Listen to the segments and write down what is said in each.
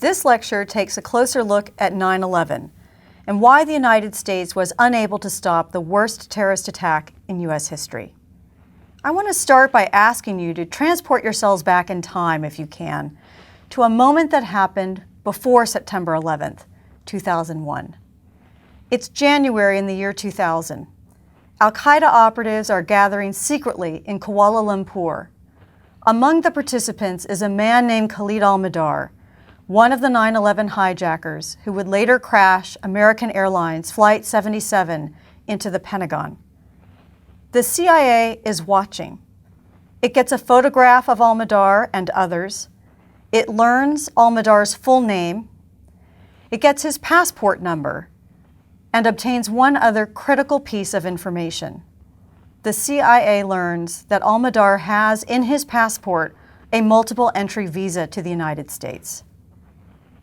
This lecture takes a closer look at 9/11 and why the United States was unable to stop the worst terrorist attack in U.S. history. I want to start by asking you to transport yourselves back in time, if you can, to a moment that happened before September 11th, 2001. It's January in the year 2000. Al-Qaeda operatives are gathering secretly in Kuala Lumpur. Among the participants is a man named Khalid al-Mindhar, one of the 9/11 hijackers who would later crash American Airlines Flight 77 into the Pentagon. The CIA is watching. It gets a photograph of al-Mindhar and others. It learns al-Mindhar's full name. It gets his passport number and obtains one other critical piece of information. The CIA learns that al-Mindhar has in his passport a multiple entry visa to the United States.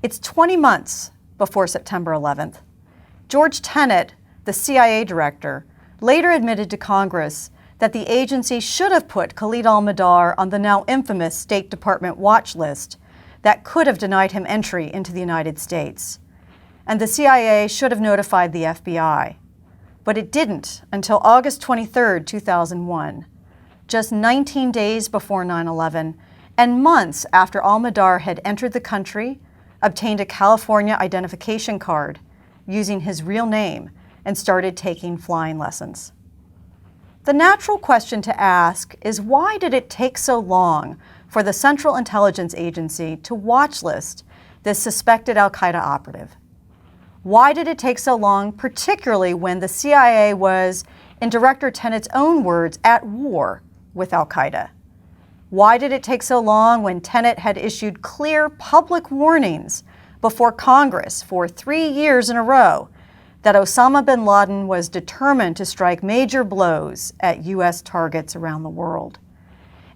It's 20 months before September 11th. George Tenet, the CIA director, later admitted to Congress that the agency should have put Khalid al-Mindhar on the now infamous State Department watch list that could have denied him entry into the United States. And the CIA should have notified the FBI. But it didn't until August 23, 2001, just 19 days before 9/11 and months after al-Mindhar had entered the country, obtained a California identification card using his real name, and started taking flying lessons. The natural question to ask is, why did it take so long for the Central Intelligence Agency to watchlist this suspected al-Qaeda operative? Why did it take so long, particularly when the CIA was, in Director Tenet's own words, at war with al-Qaeda? Why did it take so long when Tenet had issued clear public warnings before Congress for 3 years in a row that Osama bin Laden was determined to strike major blows at U.S. targets around the world?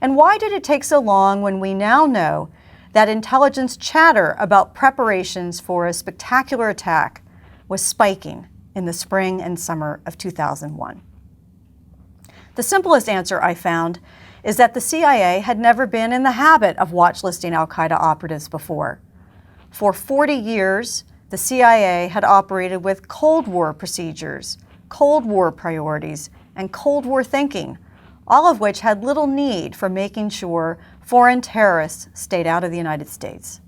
And why did it take so long when we now know that intelligence chatter about preparations for a spectacular attack was spiking in the spring and summer of 2001? The simplest answer I found is that the CIA had never been in the habit of watchlisting al-Qaeda operatives before. For 40 years, the CIA had operated with Cold War procedures, Cold War priorities, and Cold War thinking, all of which had little need for making sure foreign terrorists stayed out of the United States.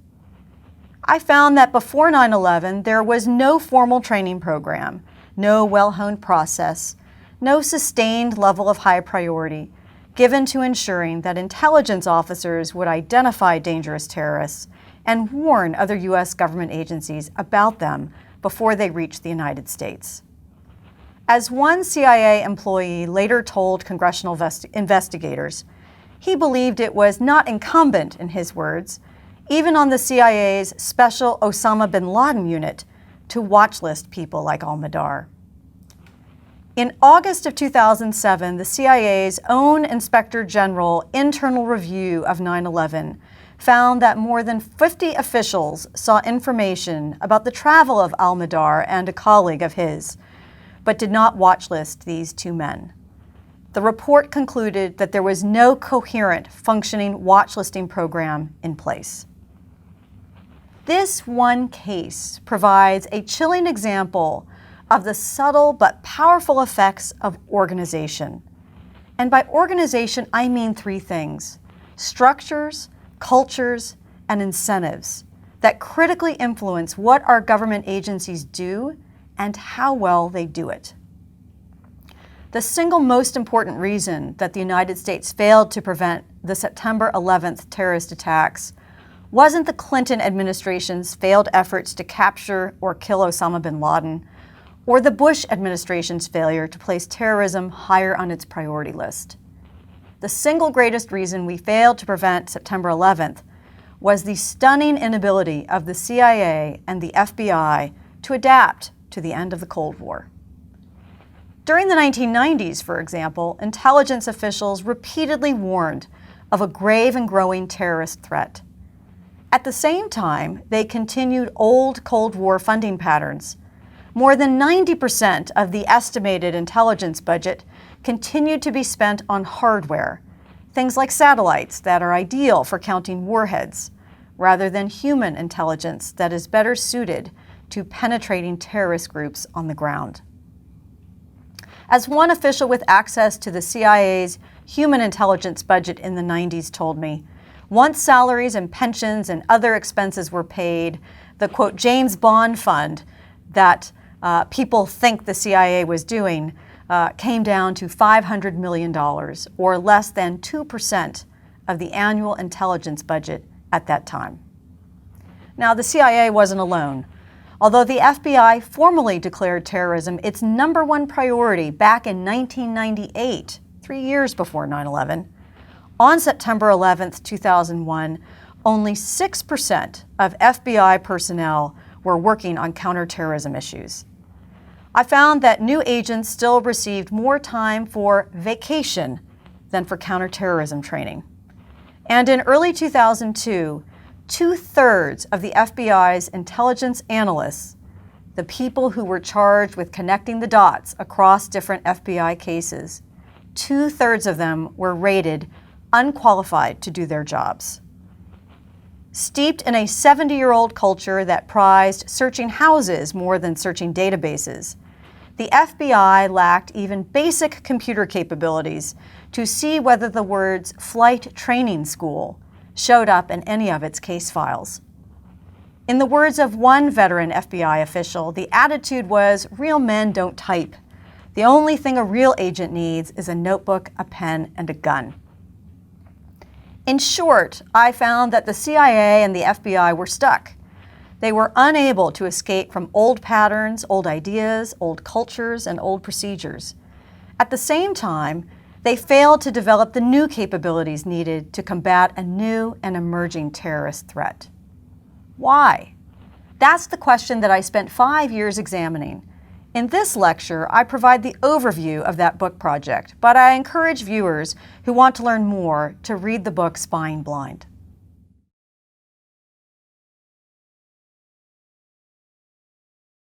I found that before 9/11, there was no formal training program, no well-honed process, no sustained level of high priority given to ensuring that intelligence officers would identify dangerous terrorists and warn other U.S. government agencies about them before they reached the United States. As one CIA employee later told congressional investigators, he believed it was not incumbent, in his words, even on the CIA's special Osama bin Laden unit to watchlist people like al-Mindhar. In August of 2007, the CIA's own Inspector General internal review of 9/11 found that more than 50 officials saw information about the travel of al-Mindhar and a colleague of his, but did not watchlist these two men. The report concluded that there was no coherent, functioning watchlisting program in place. This one case provides a chilling example of the subtle but powerful effects of organization. And by organization, I mean three things: structures, cultures, and incentives that critically influence what our government agencies do and how well they do it. The single most important reason that the United States failed to prevent the September 11th terrorist attacks wasn't the Clinton administration's failed efforts to capture or kill Osama bin Laden, or the Bush administration's failure to place terrorism higher on its priority list. The single greatest reason we failed to prevent September 11th was the stunning inability of the CIA and the FBI to adapt to the end of the Cold War. During the 1990s, for example, intelligence officials repeatedly warned of a grave and growing terrorist threat. At the same time, they continued old Cold War funding patterns. More than 90% of the estimated intelligence budget continued to be spent on hardware, things like satellites that are ideal for counting warheads, rather than human intelligence that is better suited to penetrating terrorist groups on the ground. As one official with access to the CIA's human intelligence budget in the 90s told me, once salaries and pensions and other expenses were paid, the, quote, James Bond fund that people think the CIA was doing came down to $500 million, or less than 2% of the annual intelligence budget at that time. Now, the CIA wasn't alone. Although the FBI formally declared terrorism its #1 priority back in 1998, 3 years before 9/11, on September 11, 2001, only 6% of FBI personnel were working on counterterrorism issues. I found that new agents still received more time for vacation than for counterterrorism training. And in early 2002, 2/3 of the FBI's intelligence analysts, the people who were charged with connecting the dots across different FBI cases, 2/3 of them were rated unqualified to do their jobs. Steeped in a 70-year-old culture that prized searching houses more than searching databases, the FBI lacked even basic computer capabilities to see whether the words flight training school showed up in any of its case files. In the words of one veteran FBI official, the attitude was, real men don't type. The only thing a real agent needs is a notebook, a pen, and a gun. In short, I found that the CIA and the FBI were stuck. They were unable to escape from old patterns, old ideas, old cultures, and old procedures. At the same time, they failed to develop the new capabilities needed to combat a new and emerging terrorist threat. Why? That's the question that I spent 5 years examining. In this lecture, I provide the overview of that book project, but I encourage viewers who want to learn more to read the book Spying Blind.